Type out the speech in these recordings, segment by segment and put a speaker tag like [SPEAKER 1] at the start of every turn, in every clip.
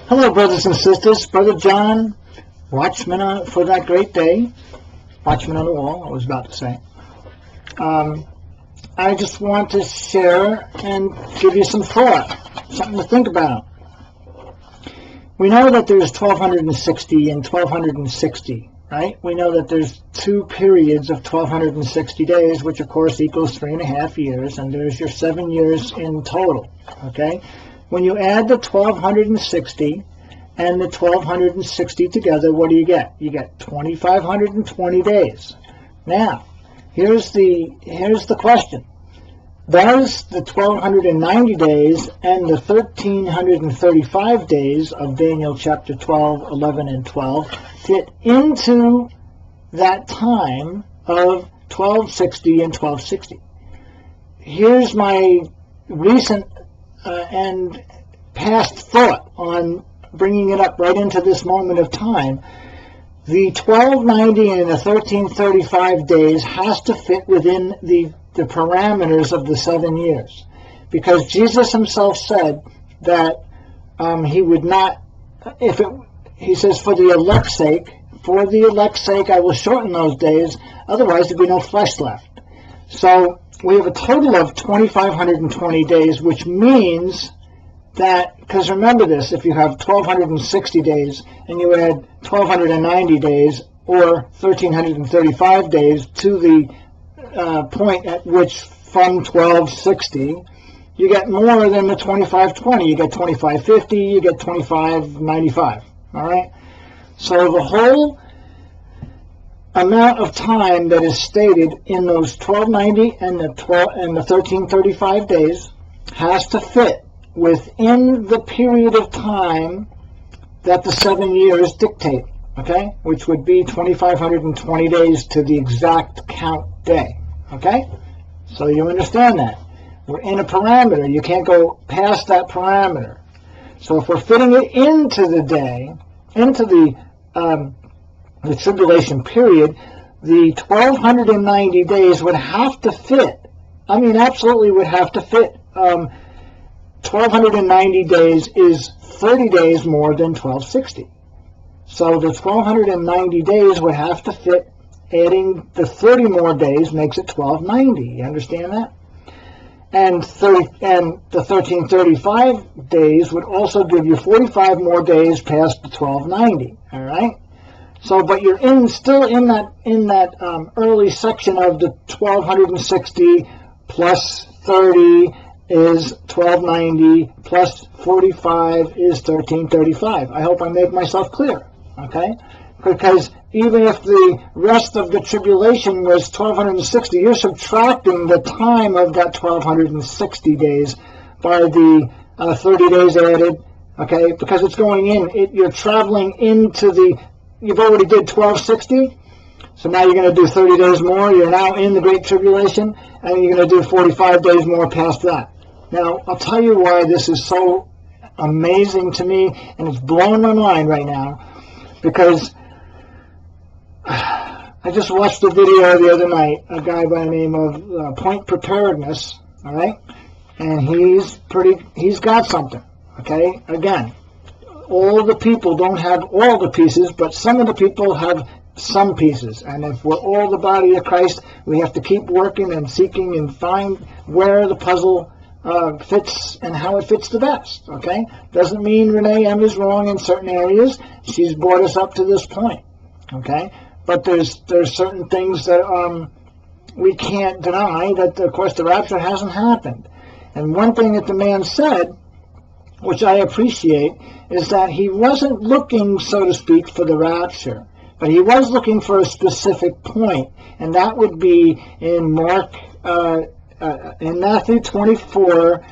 [SPEAKER 1] Hello, brothers and sisters. Brother John, watchman for that great day. Watchman on the wall, I was about to say. I just want to share and give you some thought, something to think about. We know that there's 1260 and 1260, right? We know that there's two periods of 1260 days, which of course equals 3.5 years, and there's your 7 years in total, okay? When you add the 1260 and the 1260 together, what do you get? You get 2520 days. Now, here's the question. Does the 1290 days and the 1335 days of Daniel chapter 12, 11, and 12 fit into that time of 1260 and 1260? Here's my recent and past thought on bringing it up right into this moment of time. The 1290 and the 1335 days has to fit within the parameters of the 7 years, because Jesus himself said that he would not, he says, for the elect's sake I will shorten those days, otherwise there'd be no flesh left. So we have a total of 2520 days, which means that, because remember this, if you have 1260 days and you add 1290 days or 1335 days to the point at which from 1260 you get more than the 2520. You get 2550, you get 2595. All right, so the whole amount of time that is stated in those 1290 and the 1335 days has to fit within the period of time that the 7 years dictate, okay, which would be 2520 days to the exact count day. Okay, so you understand that we're in a parameter. You can't go past that parameter. So if we're fitting it into the day, into the tribulation period, the 1290 days would have to fit. I mean, absolutely would have to fit. 1290 days is 30 days more than 1260. So the 1290 days would have to fit. Adding the 30 more days makes it 1290. You understand that? And the 1335 days would also give you 45 more days past the 1290. All right. So, but you're still in that early section of the 1260 plus 30 is 1290 plus 45 is 1335. I hope I make myself clear. Okay. Because even if the rest of the tribulation was 1260, you're subtracting the time of that 1260 days by the 30 days added, okay? Because it's going in, you're traveling into you've already did 1260, so now you're going to do 30 days more. You're now in the Great Tribulation, and you're going to do 45 days more past that. Now, I'll tell you why this is so amazing to me, and it's blowing my mind right now, because I just watched a video the other night, a guy by the name of Point Preparedness, all right? And he's got something, okay? Again, all the people don't have all the pieces, but some of the people have some pieces. And if we're all the body of Christ, we have to keep working and seeking and find where the puzzle fits and how it fits the best, okay? Doesn't mean Renee M. is wrong in certain areas. She's brought us up to this point, okay? But there's certain things that we can't deny, that, of course, the rapture hasn't happened. And one thing that the man said, which I appreciate, is that he wasn't looking, so to speak, for the rapture, but he was looking for a specific point, and that would be in in Matthew 24,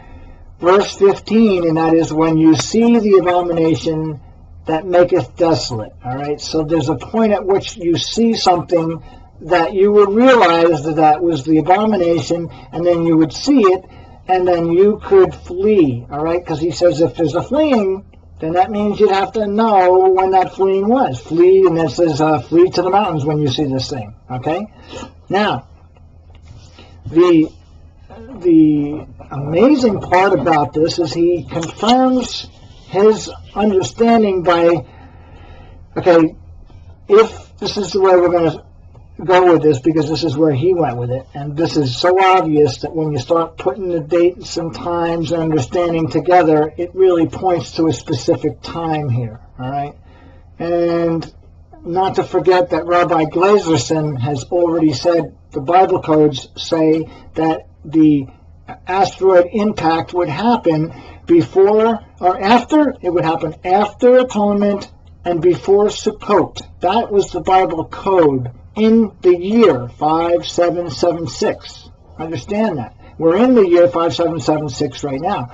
[SPEAKER 1] verse 15, and that is when you see the abomination that maketh desolate. All right, so there's a point at which you see something that you would realize that was the abomination, and then you would see it, and then you could flee. All right, because he says if there's a fleeing, then that means you'd have to know when that fleeing was. Flee, and it says flee to the mountains when you see this thing. Okay, now the amazing part about this is he confirms his understanding by, okay, if this is the way we're going to go with this, because this is where he went with it, and this is so obvious that when you start putting the dates and times and understanding together, it really points to a specific time here, all right? And not to forget that Rabbi Glazerson has already said the Bible codes say that the asteroid impact would happen before or after. It would happen after Atonement and before Sukkot. That was the Bible code in the year 5776. Understand that. We're in the year 5776 right now.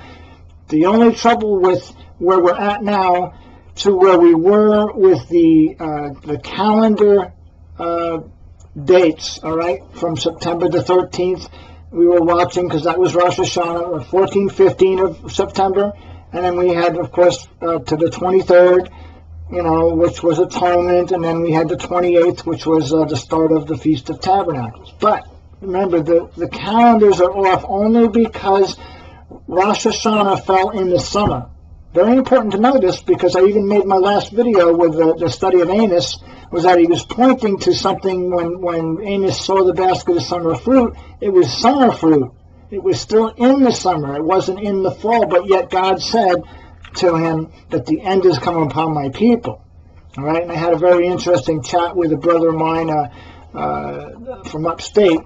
[SPEAKER 1] The only trouble with where we're at now to where we were with the calendar dates, all right, from September the 13th, we were watching, because that was Rosh Hashanah, 14, 15 of September, and then we had, of course, to the 23rd, which was Atonement, and then we had the 28th, which was the start of the Feast of Tabernacles. But remember, the calendars are off only because Rosh Hashanah fell in the summer. Very important to know this, because I even made my last video with the study of Amos, was that he was pointing to something when Amos saw the basket of summer fruit. It was summer fruit. It was still in the summer. It wasn't in the fall, but yet God said to him that the end is coming upon my people. All right, and I had a very interesting chat with a brother of mine from upstate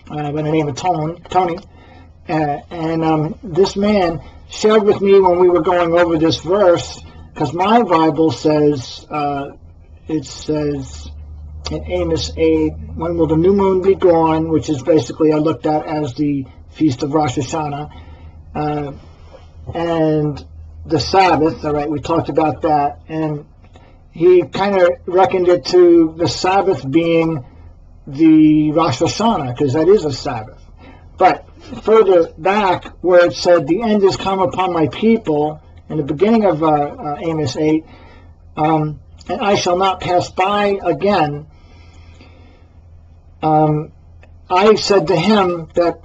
[SPEAKER 1] by the name of Tony, and this man shared with me when we were going over this verse, because my Bible says, it says in Amos 8, when will the new moon be gone, which is basically I looked at as the Feast of Rosh Hashanah, and the Sabbath, all right, we talked about that, and he kind of reckoned it to the Sabbath being the Rosh Hashanah, because that is a Sabbath. But further back, where it said, the end has come upon my people, in the beginning of Amos 8, and I shall not pass by again, I said to him that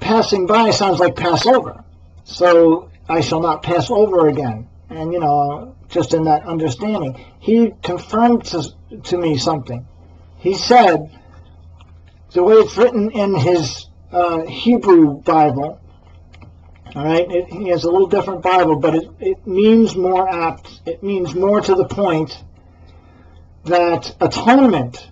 [SPEAKER 1] passing by sounds like Passover. So I shall not pass over again. And, just in that understanding, he confirmed to me something. He said, the way it's written in his Hebrew Bible, all right, he has a little different Bible, but it means more apt, it means more to the point that atonement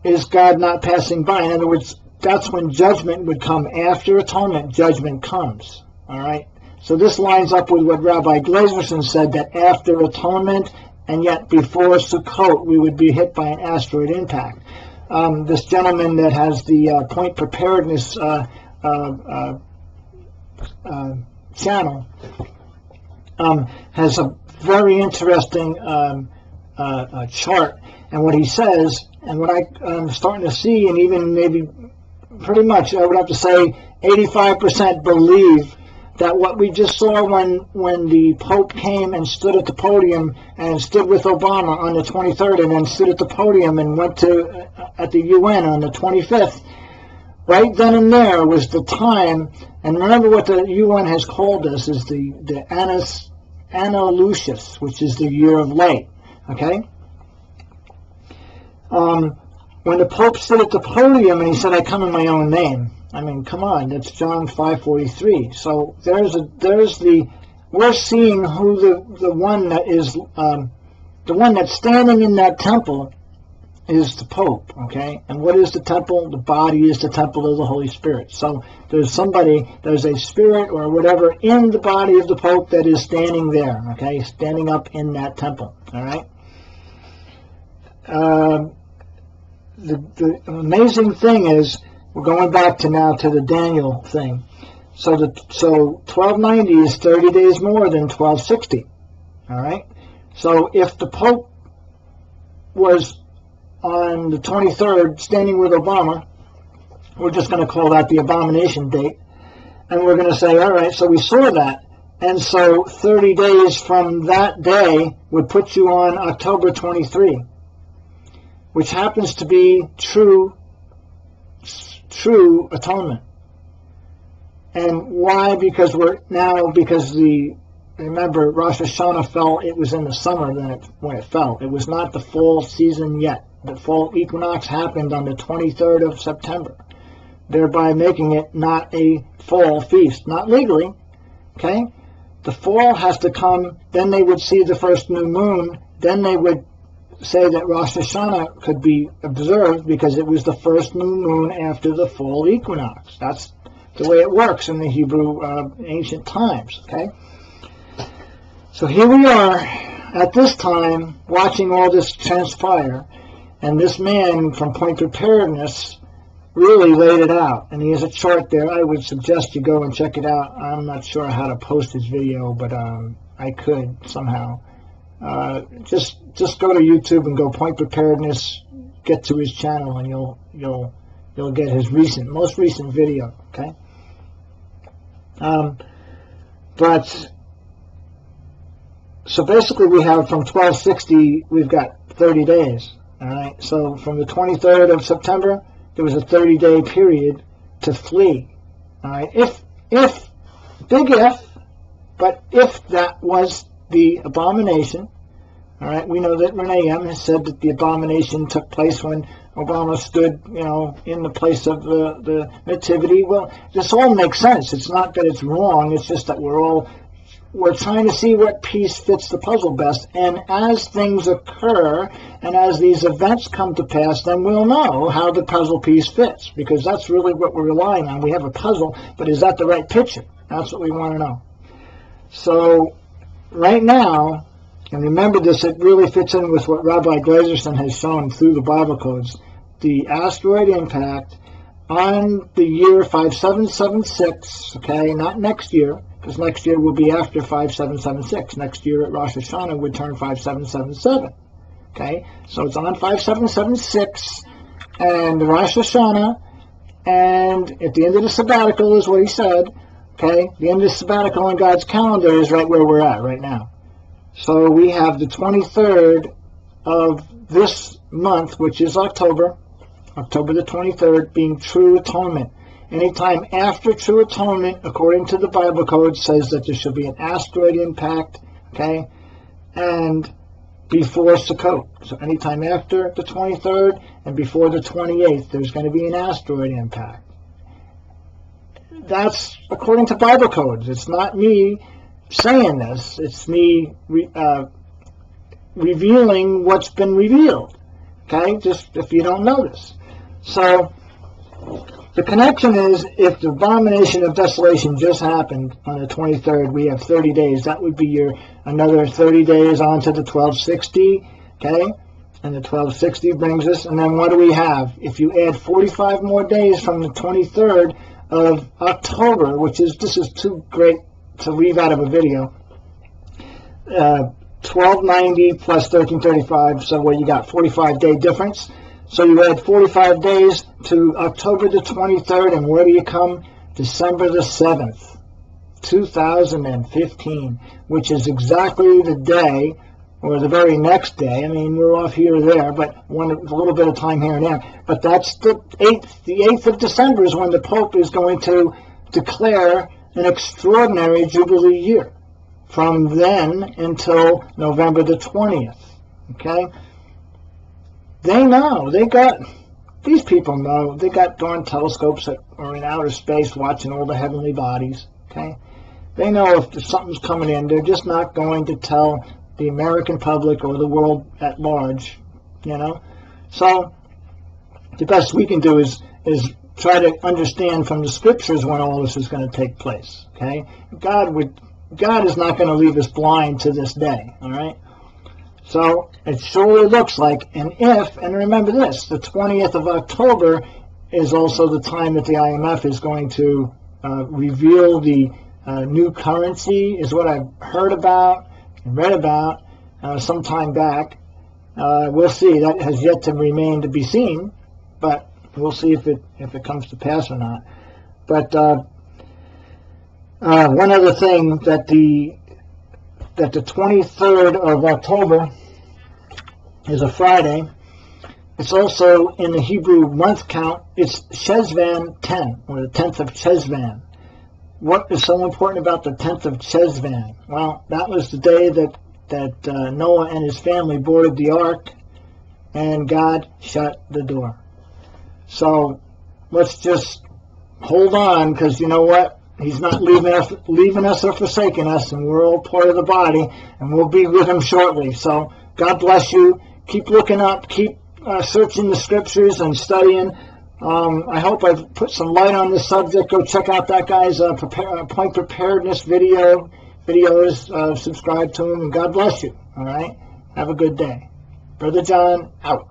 [SPEAKER 1] is God not passing by. In other words, that's when judgment would come. After atonement, judgment comes, all right? So this lines up with what Rabbi Glazerson said, that after atonement and yet before Sukkot, we would be hit by an asteroid impact. This gentleman that has the point preparedness channel has a very interesting chart, and what he says, and what I'm starting to see, and even maybe pretty much I would have to say 85% believe that what we just saw when the Pope came and stood at the podium and stood with Obama on the 23rd, and then stood at the podium and went to at the UN on the 25th, right then and there was the time. And remember what the UN has called us is the Anna Lucis, which is the year of light. Okay. When the Pope stood at the podium and he said, "I come in my own name." I mean, come on, that's John 5:43. So we're seeing who the one that is the one that's standing in that temple is the Pope, okay? And what is the temple? The body is the temple of the Holy Spirit. So there's a spirit or whatever in the body of the Pope that is standing there, okay? Standing up in that temple, all right? The amazing thing is, we're going back to the Daniel thing. So 1290 is 30 days more than 1260. All right. So if the Pope was on the 23rd standing with Obama, we're just going to call that the abomination date, and we're going to say, all right, so we saw that, and so 30 days from that day would put you on October 23, which happens to be true atonement. And why? Because the remember, Rosh Hashanah fell, it was in the summer when it fell. It was not the fall season yet. The fall equinox happened on the 23rd of September, thereby making it not a fall feast, not legally, okay? The fall has to come, then they would see the first new moon, then they would say that Rosh Hashanah could be observed because it was the first new moon after the fall equinox. That's the way it works in the Hebrew ancient times, okay? So here we are at this time watching all this transpire, and this man from Point Preparedness really laid it out, and he has a chart there. I would suggest you go and check it out. I'm not sure how to post his video, but I could somehow. Just go to YouTube and go Point Preparedness, get to his channel, and you'll get his most recent video, okay? But so basically we have from 1260, we've got 30 days, all right? So from the 23rd of September, there was a 30-day period to flee, all right? If, big if, but if that was the abomination, all right, we know that Renee M. has said that the abomination took place when Obama stood, in the place of the nativity. Well, this all makes sense. It's not that it's wrong. It's just that we're trying to see what piece fits the puzzle best. And as things occur and as these events come to pass, then we'll know how the puzzle piece fits, because that's really what we're relying on. We have a puzzle, but is that the right picture? That's what we want to know. So right now, and remember this, it really fits in with what Rabbi Glazerson has shown through the Bible codes, the asteroid impact on the year 5776, okay, not next year, because next year will be after 5776. Next year at Rosh Hashanah would turn 5777, okay? So it's on 5776 and Rosh Hashanah, and at the end of the sabbatical is what he said, okay? The end of the sabbatical on God's calendar is right where we're at right now. So we have the 23rd of this month, which is October the 23rd, being True Atonement. Anytime after True Atonement, according to the Bible code, says that there should be an asteroid impact, okay, and before Sukkot. So anytime after the 23rd and before the 28th, there's going to be an asteroid impact. That's according to Bible codes. It's not me saying this. It's me revealing what's been revealed, okay, just if you don't know this. So the connection is, if the abomination of desolation just happened on the 23rd, we have 30 days. That would be another 30 days on to the 1260, okay? And the 1260 brings us, and then what do we have? If you add 45 more days from the 23rd of October, this is too great to leave out of a video, 1290 plus 1335, so what you got, 45-day difference. So you add 45 days to October the 23rd, and where do you come? December the 7th, 2015, which is exactly the day, or the very next day. I mean, we're off here or there, but a little bit of time here and there. But that's the 8th. The 8th of December is when the Pope is going to declare an extraordinary Jubilee year, from then until November the 20th, okay? They know, these people know, they got darn telescopes that are in outer space watching all the heavenly bodies, okay? They know if something's coming in, they're just not going to tell the American public or the world at large, So the best we can do is try to understand from the scriptures when all this is going to take place, okay? God is not going to leave us blind to this day, all right? So it surely looks like, and remember this, the 20th of October is also the time that the IMF is going to reveal the new currency, is what I've heard about and read about some time back. We'll see. That has yet to remain to be seen, but we'll see if it comes to pass or not. But one other thing, that the 23rd of October is a Friday. It's also in the Hebrew month count. It's Shezvan 10, or the 10th of Shezvan, what is so important about the 10th of Chesvan? Well, that was the day that Noah and his family boarded the ark, and God shut the door. So let's just hold on, because you know what? He's not leaving us or forsaking us, and we're all part of the body, and we'll be with him shortly. So God bless you. Keep looking up. Keep searching the scriptures and studying. I hope I've put some light on this subject. Go check out that guy's point preparedness videos. Subscribe to him, and God bless you. All right? Have a good day. Brother John, out.